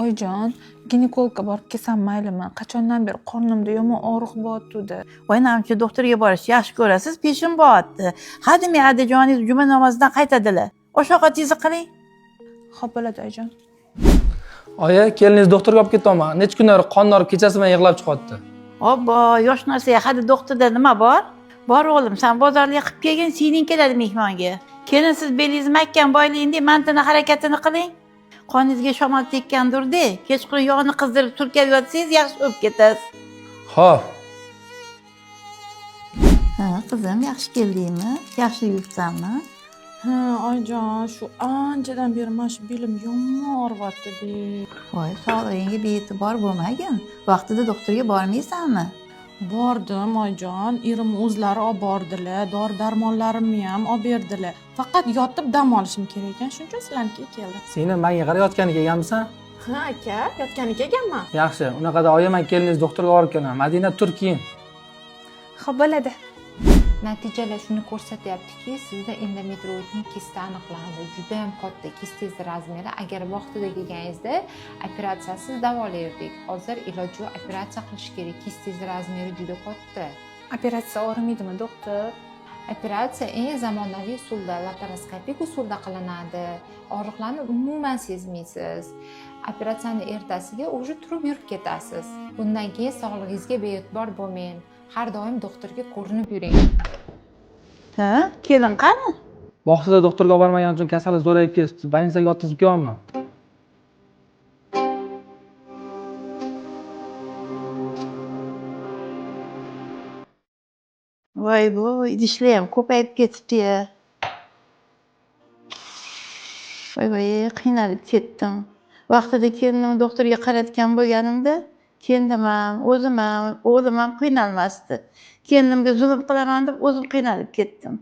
Oyijon, ginekologga borib kelsam maylimi? Qachondan beri qornimda yomon og'riq bo'layotdi. Voy namcha doktorga borishni yaxshi ko'rasiz, peshim bo'lyapti. Hadimi adajoningiz juma namozidan qaytadilar. O'shoqatingizni qiling. Xo'p bo'ladi oyijon. Oyi, keliningiz doktorga olib ketaman. Necha kunlar qon orib kechasi bilan yig'lab chiqyapti. Obbo, yosh narsaga hadi doktorda nima bor? Bor o'g'lim, sen bozorga qilib kelgin, singling keladi mehmonga. Keyin siz belingizni mahkam boylang deb, mantini harakatini qiling. Qoningizga shamol tekkandir-da, kechqurun yog'ni qizdirib turkab yotsangiz yaxshi o'lib ketasiz. Xo'p. Ha, qizim, yaxshi keldingmi? Yaxshi yuribsanmi? Ha, oyijon, shu anchadan beri mana shu belim yomon og'riyapti. Voy, sog'lig'ingga bee'tibor bo'lmagin. Vaqtida doktorga bormaysanmi? Bordim oyijon, erim o'zlari olib bordilar, dori-darmonlarimni ham olib berdilar. Faqat yotib dam olishim kerak ekan, shuning uchun sizlarnikiga keldim. Seni menga qarayotganiga kelganmisan? Ha, aka, yotganiga kelganman. Yaxshi, unaqada oyi, men keliningiz doktorga olib kelaman. Madina, tur keyin. Xo'p bo'ladi. Natijalar shuni ko'rsatyaptiki, sizda endometrioidning kisti aniqlandi. Juda ham katta kistingiz razmeri. Agar vaqtida kelganingizda operatsiyasiz davolardik. Hozir iloji yo'q, operatsiya qilish kerak. Kistingiz razmeri juda katta. Operatsiya og'rimaydimi, doktor? Operatsiya eng zamonaviy usulda, laparoskopik usulda qilinadi. Og'riqlarni umuman sezmaysiz. Operatsiyani ertasiga o'zi turib yurib ketasiz. Bundan keyin sog'lig'ingizga bee'tibor bo'lmang. Har doim doktorga ko'rinib yuring. Ha, kelin qani? Vaqtida doktorga olib bormagan uchun kasallik zo'rayib ketdi. Больницаga yotqizib kelyapman. Voy bu, idishlar ham ko'payib ketibdi-ya. Voy, qiynalib ketdim. Vaqtida kelinimni doktorga qaratgan bo'lganimda, kendim ham, o'zim ham, o'g'lim ham qiynalmasdi. Kelinimga zulm qilaman deb o'zim qiynalib ketdim.